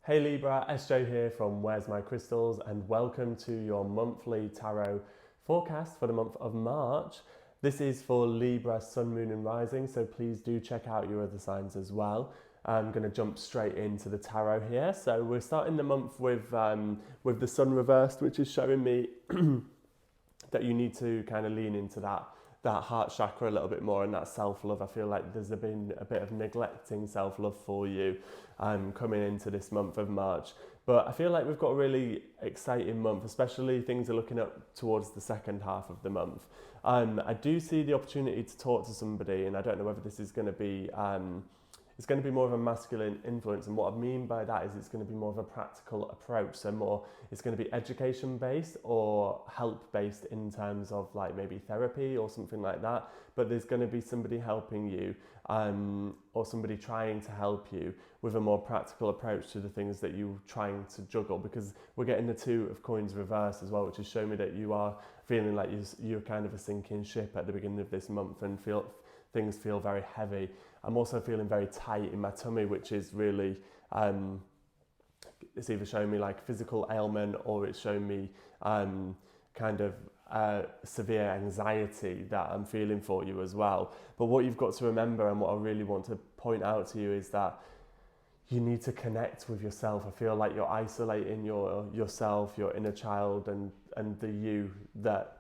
Hey Libra, SJ here from Where's My Crystals, and welcome to your monthly tarot forecast for the month of March. This is for Libra, Sun, Moon and Rising, so please do check out your other signs as well. I'm going to jump straight into the tarot here. So we're starting the month with the Sun reversed, which is showing me that you need to kind of lean into that heart chakra a little bit more and that self-love. I feel like there's been a bit of neglecting self-love for you coming into this month of March. But I feel like we've got a really exciting month, especially things are looking up towards the second half of the month. I do see the opportunity to talk to somebody, and I don't know whether this is going to be it's going to be more of a masculine influence, and what I mean by that is it's going to be more of a practical approach. So it's going to be education based or help based in terms of like maybe therapy or something like that. But there's going to be somebody helping you or somebody trying to help you with a more practical approach to the things that you're trying to juggle, because we're getting the Two of Coins reverse as well, which is showing me that you are feeling like you're kind of a sinking ship at the beginning of this month and things feel very heavy. I'm also feeling very tight in my tummy, which is really, it's either showing me like physical ailment or it's showing me kind of severe anxiety that I'm feeling for you as well. But what you've got to remember, and what I really want to point out to you, is that you need to connect with yourself. I feel like you're isolating yourself, your inner child, and the you that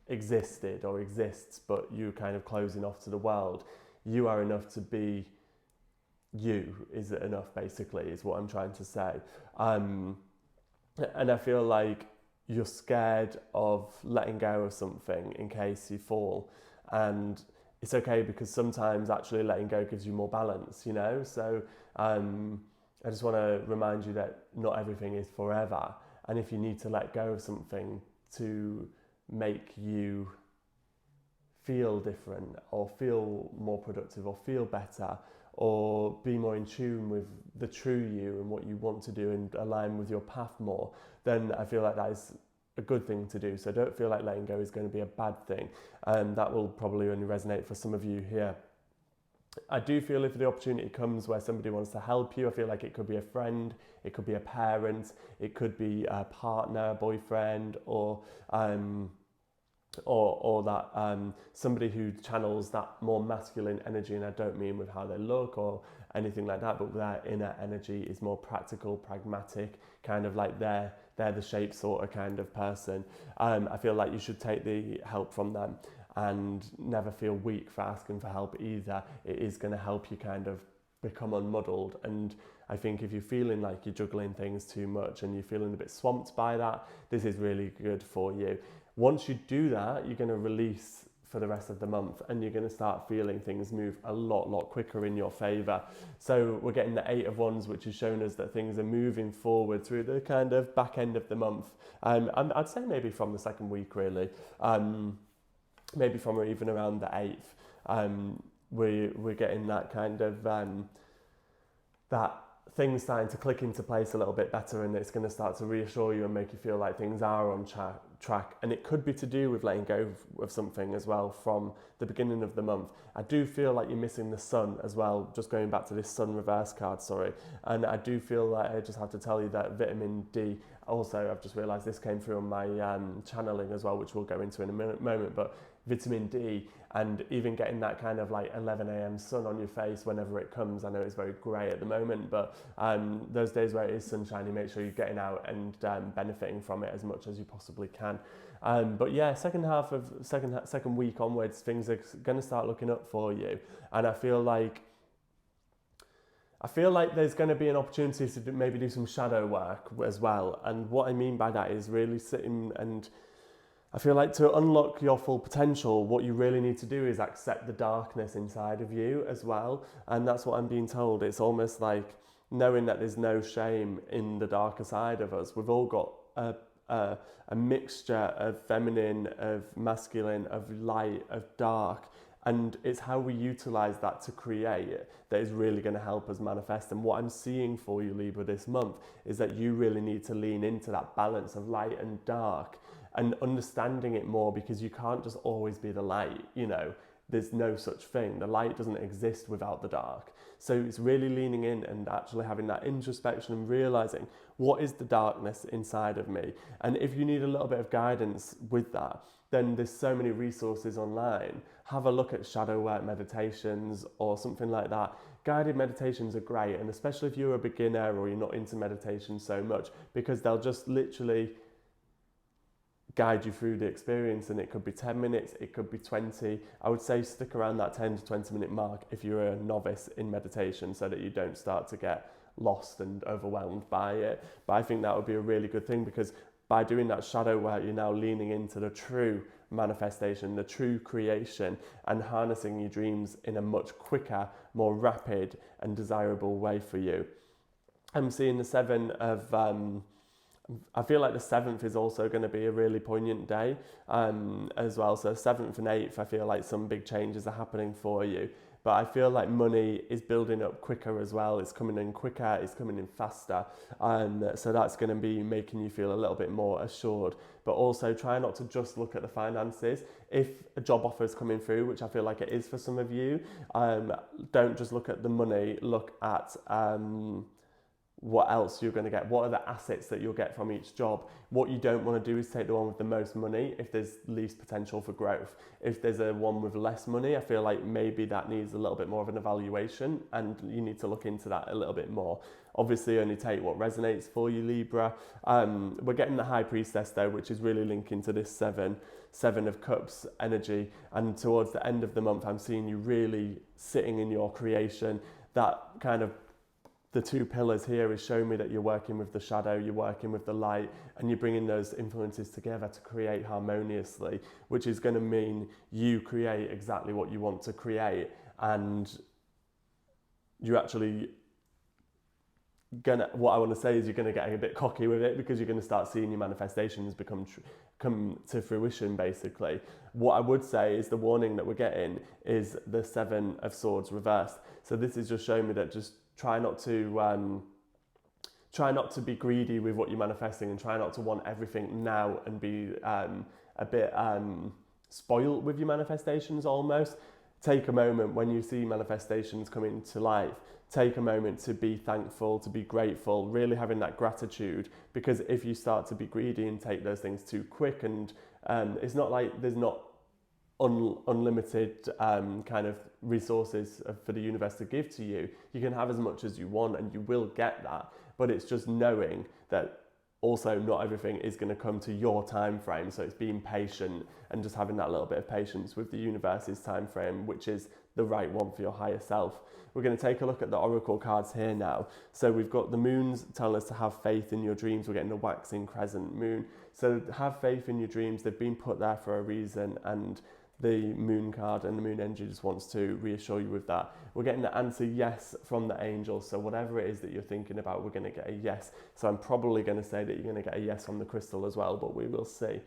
existed or exists, but you kind of closing off to the world. You are enough to be you, is it enough, basically, is what I'm trying to say. And I feel like you're scared of letting go of something in case you fall. And it's okay, because sometimes actually letting go gives you more balance, you know? So I just want to remind you that not everything is forever. And if you need to let go of something to make you feel different or feel more productive or feel better or be more in tune with the true you and what you want to do and align with your path more, then I feel like that is a good thing to do. So don't feel like letting go is going to be a bad thing, and that will probably only resonate for some of you here. I do feel if the opportunity comes where somebody wants to help you, I feel like it could be a friend, it could be a parent, it could be a partner, boyfriend, or that somebody who channels that more masculine energy, and I don't mean with how they look or anything like that, but their inner energy is more practical, pragmatic, kind of like they're the shape sorter kind of person. I feel like you should take the help from them and never feel weak for asking for help either. It is going to help you kind of become unmuddled. And I think if you're feeling like you're juggling things too much and you're feeling a bit swamped by that, this is really good for you. Once you do that, you're going to release for the rest of the month, and you're going to start feeling things move a lot quicker in your favor. So we're getting the Eight of Wands, which is showing us that things are moving forward through the kind of back end of the month. And I'd say maybe from the second week, really. Maybe from even around the 8th. We're getting that kind of that things starting to click into place a little bit better, and it's going to start to reassure you and make you feel like things are on track. And it could be to do with letting go of something as well from the beginning of the month. I do feel like you're missing the sun as well, just going back to this sun reverse card, sorry. And I do feel like I just have to tell you that vitamin D, also I've just realised this came through on my channeling as well, which we'll go into in a moment, but vitamin D, and even getting that kind of like 11 a.m. sun on your face whenever it comes. I know it's very grey at the moment, but those days where it is sunshiny, make sure you're getting out and benefiting from it as much as you possibly can. But yeah, second week onwards, things are going to start looking up for you, and I feel like there's going to be an opportunity to maybe do some shadow work as well. And what I mean by that is really sitting, and I feel like to unlock your full potential, what you really need to do is accept the darkness inside of you as well. And that's what I'm being told. It's almost like knowing that there's no shame in the darker side of us. We've all got a mixture of feminine, of masculine, of light, of dark. And it's how we utilize that to create that is really going to help us manifest. And what I'm seeing for you, Libra, this month is that you really need to lean into that balance of light and dark and understanding it more, because you can't just always be the light, you know. there's no such thing. The light doesn't exist without the dark. So it's really leaning in and actually having that introspection and realizing what is the darkness inside of me. And if you need a little bit of guidance with that, then there's so many resources online. Have a look at shadow work meditations or something like that. Guided meditations are great, and especially if you're a beginner or you're not into meditation so much, because they'll just literally guide you through the experience, and it could be 10 minutes, it could be 20. I would say stick around that 10 to 20 minute mark if you're a novice in meditation, so that you don't start to get lost and overwhelmed by it. But I think that would be a really good thing, because by doing that shadow work, you're now leaning into the true manifestation, the true creation, and harnessing your dreams in a much quicker, more rapid and desirable way for you. I'm seeing the 7 of I feel like the 7th is also going to be a really poignant day as well. So 7th and 8th, I feel like some big changes are happening for you. But I feel like money is building up quicker as well. It's coming in quicker, it's coming in faster. So that's going to be making you feel a little bit more assured. But also try not to just look at the finances. If a job offer is coming through, which I feel like it is for some of you, don't just look at the money, look at what else you're going to get. What are the assets that you'll get from each job? What you don't want to do is take the one with the most money if there's least potential for growth. If there's a one with less money, I feel like maybe that needs a little bit more of an evaluation, and you need to look into that a little bit more. Obviously only take what resonates for you, Libra. We're getting the High Priestess though, which is really linking to this seven of Cups energy, and towards the end of the month I'm seeing you really sitting in your creation. That kind of the 2 pillars here is showing me that you're working with the shadow, you're working with the light, and you're bringing those influences together to create harmoniously, which is going to mean you create exactly what you want to create, and you're actually what I want to say is you're going to get a bit cocky with it, because you're going to start seeing your manifestations come to fruition, basically. What I would say is the warning that we're getting is the 7 of Swords reversed. So this is just showing me that just try not to be greedy with what you're manifesting, and try not to want everything now and be a bit spoiled with your manifestations almost. Take a moment when you see manifestations coming to life. Take a moment to be thankful, to be grateful, really having that gratitude, because if you start to be greedy and take those things too quick, and it's not like there's not unlimited kind of resources for the universe to give to you. You can have as much as you want and you will get that, but it's just knowing that also not everything is going to come to your time frame. So it's being patient and just having that little bit of patience with the universe's time frame, which is the right one for your higher self. We're going to take a look at the oracle cards here now. So we've got the moons telling us to have faith in your dreams. We're getting the waxing crescent moon. So have faith in your dreams. They've been put there for a reason, and the moon card and the moon energy just wants to reassure you with that. We're getting the answer yes from the angels. So whatever it is that you're thinking about, we're going to get a yes. So I'm probably going to say that you're going to get a yes from the crystal as well, but we will see.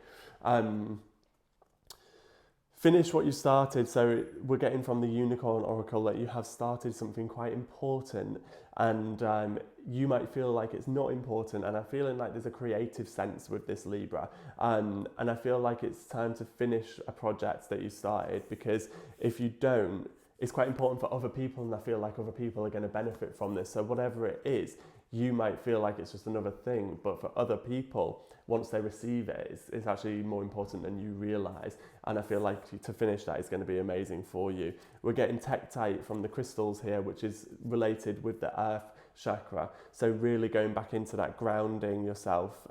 Finish what you started. So we're getting from the unicorn oracle that you have started something quite important, and you might feel like it's not important, and I'm feeling like there's a creative sense with this, Libra, and I feel like it's time to finish a project that you started, because if you don't, it's quite important for other people, and I feel like other people are going to benefit from this. So whatever it is, you might feel like it's just another thing, but for other people, once they receive it, it's actually more important than you realise. And I feel like to finish that is going to be amazing for you. We're getting tektite from the crystals here, which is related with the earth chakra. So really going back into that grounding yourself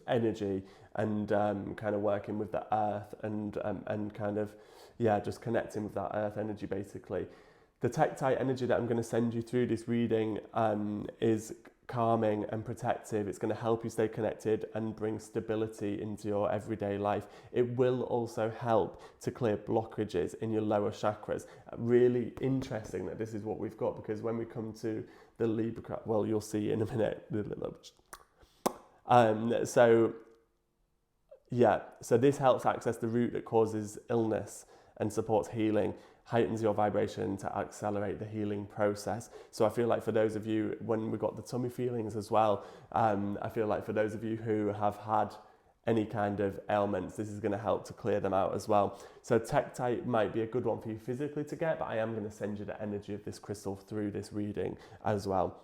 energy, and kind of working with the earth, and kind of, yeah, just connecting with that earth energy basically. The tektite energy that I'm going to send you through this reading is calming and protective. It's going to help you stay connected and bring stability into your everyday life. It will also help to clear blockages in your lower chakras. Really interesting that this is what we've got, because when we come to the Libra, well, you'll see in a minute. So this helps access the root that causes illness and supports healing, heightens your vibration to accelerate the healing process. So I feel like for those of you, when we got the tummy feelings as well, I feel like for those of you who have had any kind of ailments. This is going to help to clear them out as well. So Tektite might be a good one for you physically to get, but I am going to send you the energy of this crystal through this reading as well.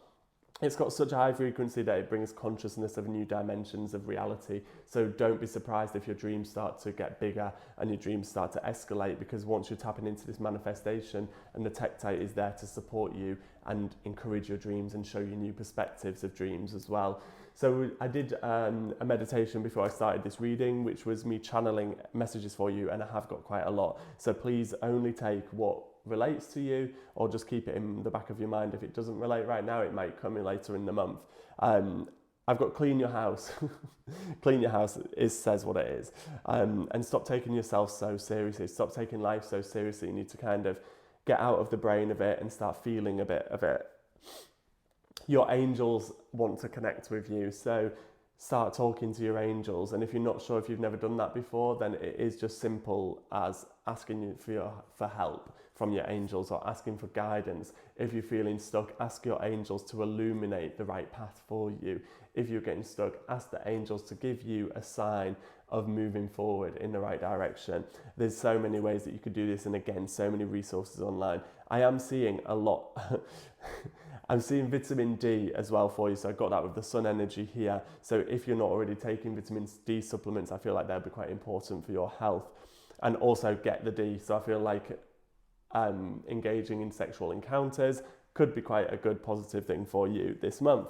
It's got such a high frequency that it brings consciousness of new dimensions of reality. So don't be surprised if your dreams start to get bigger and your dreams start to escalate, because once you're tapping into this manifestation, and the Tektite is there to support you and encourage your dreams and show you new perspectives of dreams as well. So I did a meditation before I started this reading, which was me channeling messages for you, and I have got quite a lot. So please only take what relates to you, or just keep it in the back of your mind. If it doesn't relate right now, it might come in later in the month. I've got clean your house. Clean your house says what it is. And stop taking yourself so seriously. Stop taking life so seriously. You need to kind of get out of the brain of it and start feeling a bit of it. Your angels want to connect with you, so start talking to your angels. And if you're not sure, if you've never done that before, then it is just simple as asking you for help from your angels, or asking for guidance. If you're feeling stuck, ask your angels to illuminate the right path for you. If you're getting stuck, ask the angels to give you a sign of moving forward in the right direction. There's so many ways that you could do this, and again, so many resources online. I am seeing a lot. I'm seeing vitamin D as well for you, so I got that with the sun energy here. So if you're not already taking vitamin D supplements, I feel like they'll be quite important for your health. And also get the D, so I feel like engaging in sexual encounters could be quite a good positive thing for you this month.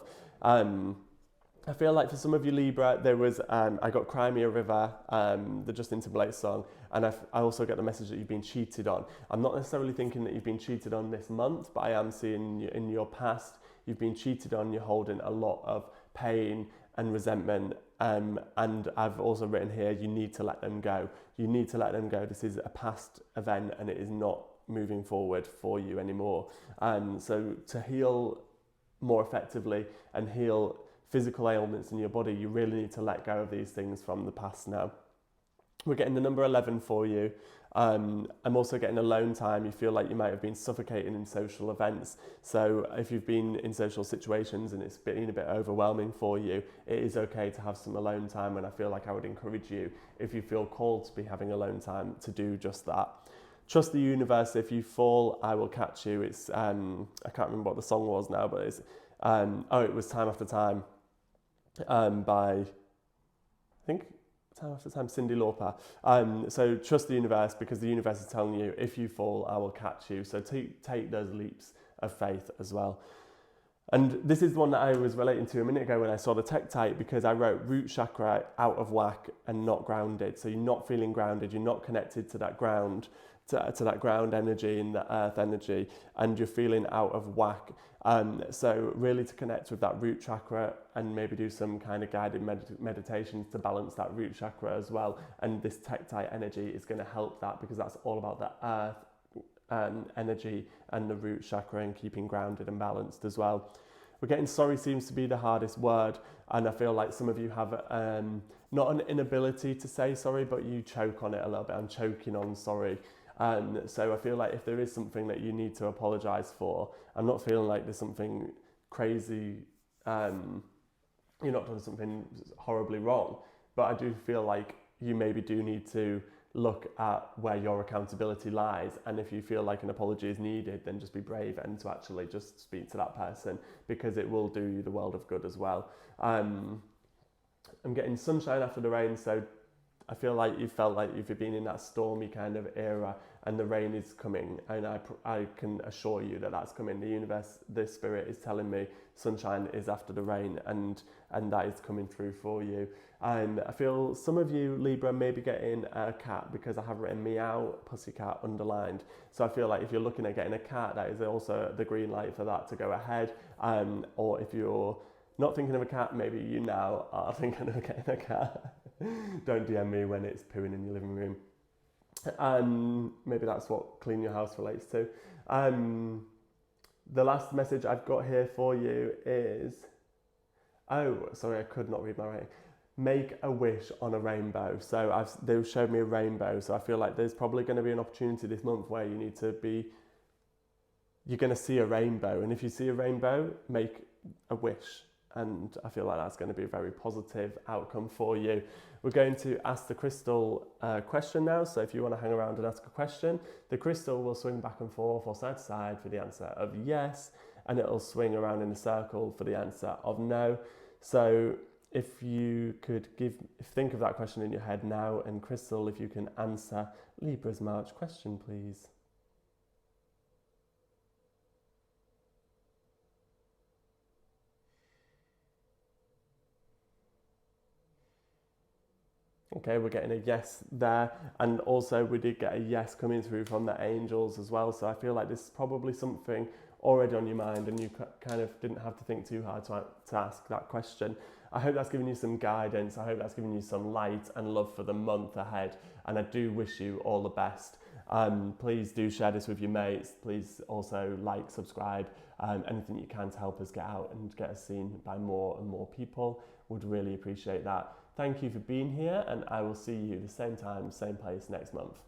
I feel like for some of you Libra, there was, I got Cry Me a River, the Justin Timberlake song, and I also get the message that you've been cheated on. I'm not necessarily thinking that you've been cheated on this month, but I am seeing in your past, you've been cheated on, you're holding a lot of pain and resentment, and I've also written here, you need to let them go. You need to let them go. This is a past event, and it is not moving forward for you anymore. So to heal more effectively and heal physical ailments in your body, you really need to let go of these things from the past now. We're getting the number 11 for you. I'm also getting alone time. You feel like you might have been suffocating in social events. So if you've been in social situations and it's been a bit overwhelming for you, it is okay to have some alone time. And I feel like I would encourage you, if you feel called to be having alone time, to do just that. Trust the universe. If you fall, I will catch you. It's I can't remember what the song was now, but it's it was Time After Time by, I think, Time After Time, Cyndi Lauper. So trust the universe, because the universe is telling you, if you fall, I will catch you. So take those leaps of faith as well. And this is one that I was relating to a minute ago when I saw the Tektite, because I wrote root chakra out of whack and not grounded. So you're not feeling grounded, you're not connected to that ground, to that ground energy and the earth energy, and you're feeling out of whack. So really to connect with that root chakra, and maybe do some kind of guided meditations to balance that root chakra as well. And this Tektite energy is going to help that, because that's all about the earth energy and the root chakra, and keeping grounded and balanced as well. We're getting sorry seems to be the hardest word, and I feel like some of you have not an inability to say sorry, but you choke on it a little bit. I'm choking on sorry. So I feel like if there is something that you need to apologise for, I'm not feeling like there's something crazy, you're not doing something horribly wrong, but I do feel like you maybe do need to look at where your accountability lies, and if you feel like an apology is needed, then just be brave and to actually just speak to that person, because it will do you the world of good as well. I'm getting sunshine after the rain, so I feel like you felt like you've been in that stormy kind of era, and the rain is coming, and I can assure you that that's coming. The universe, the spirit is telling me sunshine is after the rain, and that is coming through for you. And I feel some of you Libra may be getting a cat, because I have written meow, pussycat underlined. So I feel like if you're looking at getting a cat, that is also the green light for that to go ahead. Or if you're not thinking of a cat, maybe you now are thinking of getting a cat. Don't DM me when it's pooing in your living room. Maybe that's what clean your house relates to. The last message I've got here for you is, oh, sorry, I could not read my writing. Make a wish on a rainbow. So they've showed me a rainbow. So I feel like there's probably going to be an opportunity this month where you're going to see a rainbow. And if you see a rainbow, make a wish. and I feel like that's going to be a very positive outcome for you. We're going to ask the crystal question now, so if you want to hang around and ask a question, the crystal will swing back and forth or side to side for the answer of yes, and it'll swing around in a circle for the answer of no. So if you could think of that question in your head now, and Crystal, if you can answer Libra's March question, please. Okay, we're getting a yes there, and also we did get a yes coming through from the angels as well, so I feel like this is probably something already on your mind and you kind of didn't have to think too hard to ask that question. I hope that's given you some guidance. I hope that's given you some light and love for the month ahead, and I do wish you all the best. Please do share this with your mates. Please also like, subscribe, anything you can to help us get out and get us seen by more and more people. Would really appreciate that. Thank you for being here, and I will see you the same time, same place next month.